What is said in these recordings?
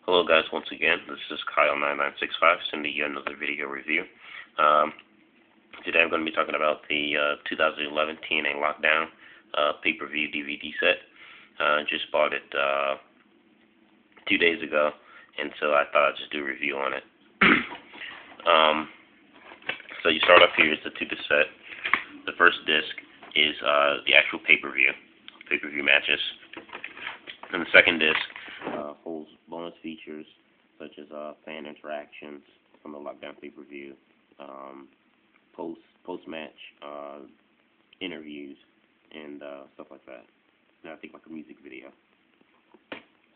Hello guys, once again, this is Kyle9965 sending you another video review. Today I'm going to be talking about the 2011 TNA Lockdown pay-per-view DVD set. Just bought it 2 days ago, and so I thought I'd just do a review on it. So you start off here is the two-disc set. The first disc is the actual pay-per-view matches. And the second disc holds bonus features such as fan interactions from the Lockdown pay-per-view, post-match interviews, and stuff like that. And I think like a music video.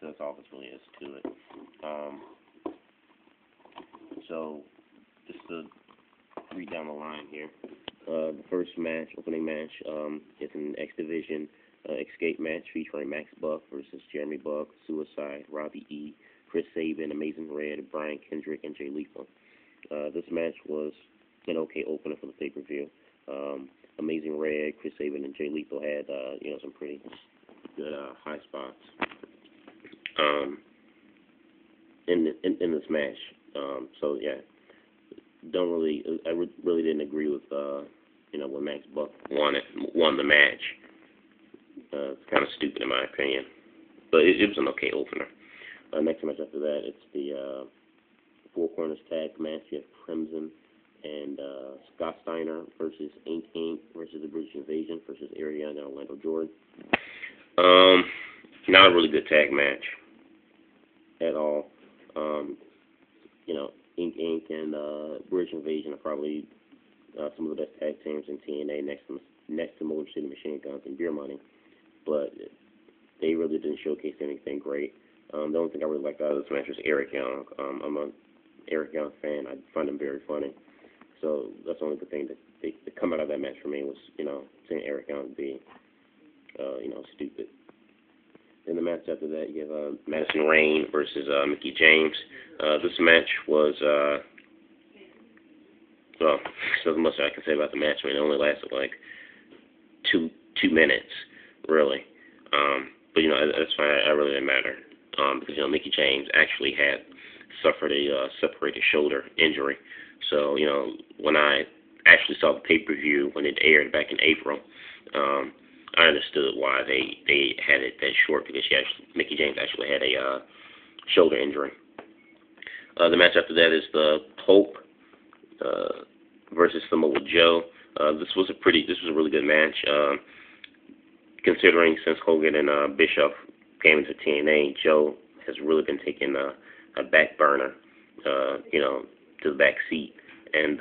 So that's all this really is to it. So just to read down the line here. The first match, opening match, is an X Division escape match featuring Max Buck versus Jeremy Buck, Suicide, Robbie E., Chris Sabin, Amazing Red, Brian Kendrick, and Jay Lethal. This match was an okay opener for the pay-per-view. Amazing Red, Chris Sabin, and Jay Lethal had some pretty good high spots in this match. So yeah, I really didn't agree with when Max Buck won the match. It's kind of stupid in my opinion, but it was an okay opener. Next match after that, it's the Four Corners Tag match. You have Crimson and Scott Steiner versus Inc. versus the British Invasion versus Ariana and Orlando Jordan. Not a really good tag match at all. Inc. and British Invasion are probably some of the best tag teams in TNA next to Motor City Machine Guns and Beer Money. But they really didn't showcase anything great. The only thing I really liked out of this match was Eric Young. I'm an Eric Young fan. I find him very funny. So that's the only good thing that come out of that match for me was, seeing Eric Young be, stupid. Then the match after that, you have Madison Rayne versus Mickie James. This match was, well, there's much I can say about the match. I mean, it only lasted like two minutes, really. But that's fine. It really didn't matter because Mickie James actually had suffered a separated shoulder injury. So when I actually saw the pay-per-view when it aired back in April, I understood why they had it that short, because Mickie James actually had a shoulder injury. The match after that is the Pope versus Samoa Joe. This was a really good match. Considering since Hogan and Bischoff came into TNA, Joe has really been taking a back burner, to the back seat. And,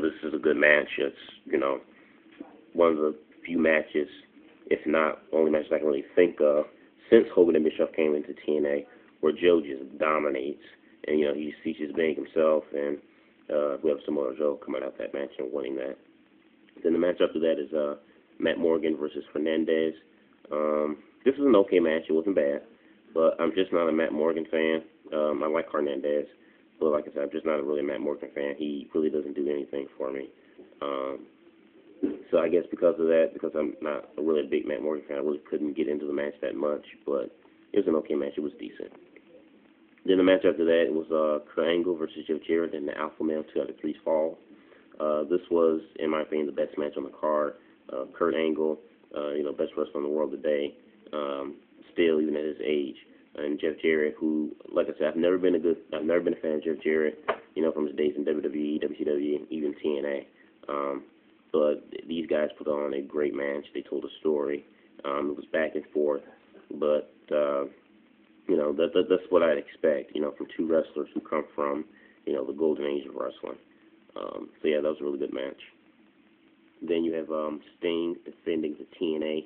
this is a good match. It's, one of the few matches, if not only matches I can really think of, since Hogan and Bischoff came into TNA, where Joe just dominates. And, he's just being himself. And we have Samoa Joe coming out that match and winning that. Then the match after that is Matt Morgan versus Hernandez. This was an okay match. It wasn't bad, but I'm just not a Matt Morgan fan. I like Hernandez, but like I said, I'm just not really a Matt Morgan fan. He really doesn't do anything for me. So I guess because of that, because I'm not really a big Matt Morgan fan, I really couldn't get into the match that much, but it was an okay match. It was decent. Then the match after that, it was Kurt Angle versus Jeff Jarrett in the Alpha Male 2 out of 3 fall. This was, in my opinion, the best match on the card. Kurt Angle, best wrestler in the world today, still even at his age, and Jeff Jarrett, who, like I said, I've never been a fan of Jeff Jarrett, from his days in WWE, WCW, even TNA. But these guys put on a great match. They told a story. It was back and forth, but that's what I'd expect, from two wrestlers who come from, the golden age of wrestling. So yeah, that was a really good match. Then you have Sting defending the TNA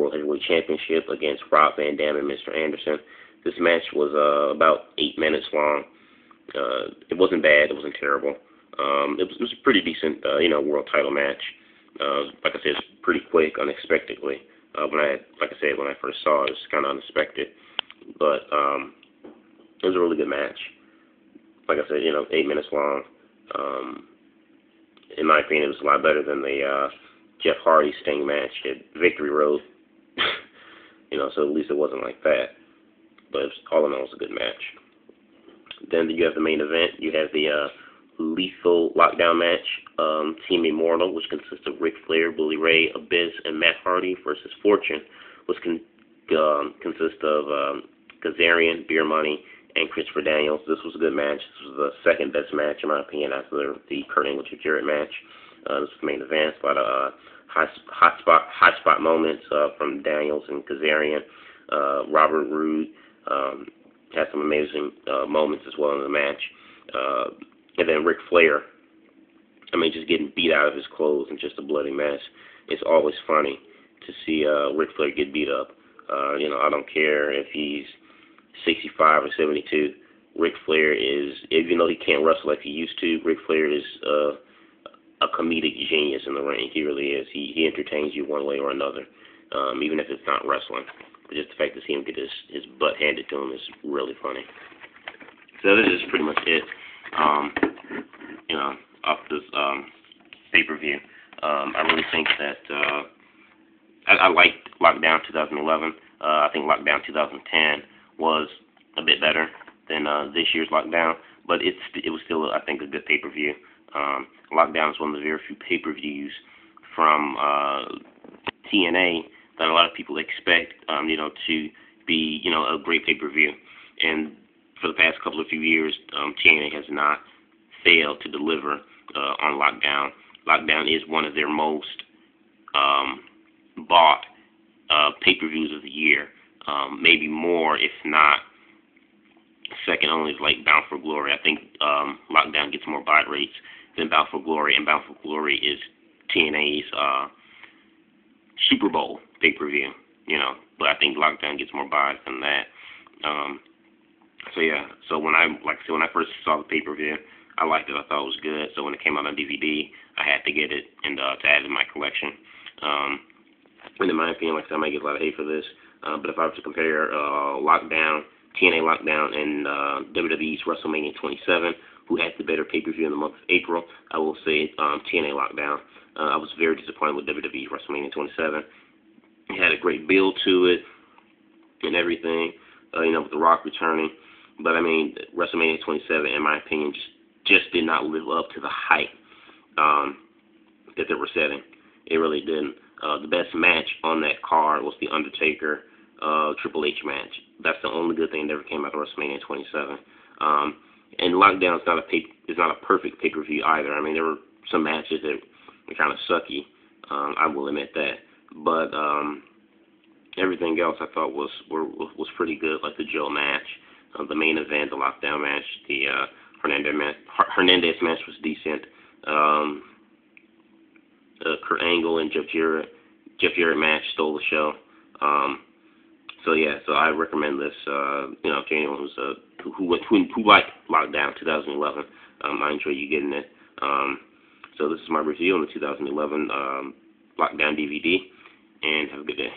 World Heavyweight Championship against Rob Van Dam and Mr. Anderson. This match was about 8 minutes long. It wasn't bad. It wasn't terrible. It was a pretty decent, world title match. Like I said, it's pretty quick, unexpectedly. When I first saw it, it was kind of unexpected. But it was a really good match. Like I said, 8 minutes long. In my opinion, it was a lot better than the Jeff Hardy Sting match at Victory Road. So at least it wasn't like that. but all in all, it's a good match. Then you have the main event. You have the lethal lockdown match, Team Immortal, which consists of Ric Flair, Bully Ray, Abyss, and Matt Hardy versus Fortune, which consists of Kazarian, Beer Money, and Christopher Daniels. This was a good match. This was the second best match, in my opinion, after the Kurt Angle Jeff Jarrett match. This was the main event. A lot of hot spot moments from Daniels and Kazarian. Robert Roode had some amazing moments as well in the match. And then Ric Flair, I mean, just getting beat out of his clothes and just a bloody mess. It's always funny to see Ric Flair get beat up. I don't care if he's 65 or 72. Ric Flair is, even though he can't wrestle like he used to, Ric Flair is a comedic genius in the ring. He really is. He entertains you one way or another, even if it's not wrestling. But just the fact to see him get his butt handed to him is really funny. So this is pretty much it. Off this pay-per-view. I really think that I liked Lockdown 2011. I think Lockdown 2010 was a bit better than this year's Lockdown, but it was still, I think, a good pay-per-view. Lockdown is one of the very few pay-per-views from TNA that a lot of people expect, to be, a great pay-per-view. And for the past few years, TNA has not failed to deliver on Lockdown. Lockdown is one of their most bought pay-per-views of the year. Maybe more, if not second only, like Bound for Glory. I think Lockdown gets more buy rates than Bound for Glory, and Bound for Glory is TNA's Super Bowl pay-per-view. But I think Lockdown gets more buys than that. So when I first saw the pay-per-view, I liked it. I thought it was good. So when it came out on DVD, I had to get it and to add it in my collection. And in my opinion, like I said, I might get a lot of hate for this, but if I were to compare Lockdown, TNA Lockdown, and WWE's WrestleMania 27, who had the better pay-per-view in the month of April, I will say TNA Lockdown. I was very disappointed with WWE's WrestleMania 27. It had a great build to it and everything, with The Rock returning. But, I mean, WrestleMania 27, in my opinion, just did not live up to the hype that they were setting. It really didn't. The best match on that card was the Undertaker Triple H match. That's the only good thing that ever came out of WrestleMania 27. And Lockdown is not a perfect pay-per-view either. I mean, there were some matches that were kind of sucky. I will admit that. But everything else I thought was pretty good, like the Joe match, the main event, the Lockdown match, the Hernandez match was decent. Kurt Angle and Jeff Jarrett match stole the show. So I recommend this. To anyone who liked Lockdown 2011, I enjoy you getting it. So this is my review on the 2011 Lockdown DVD, and have a good day.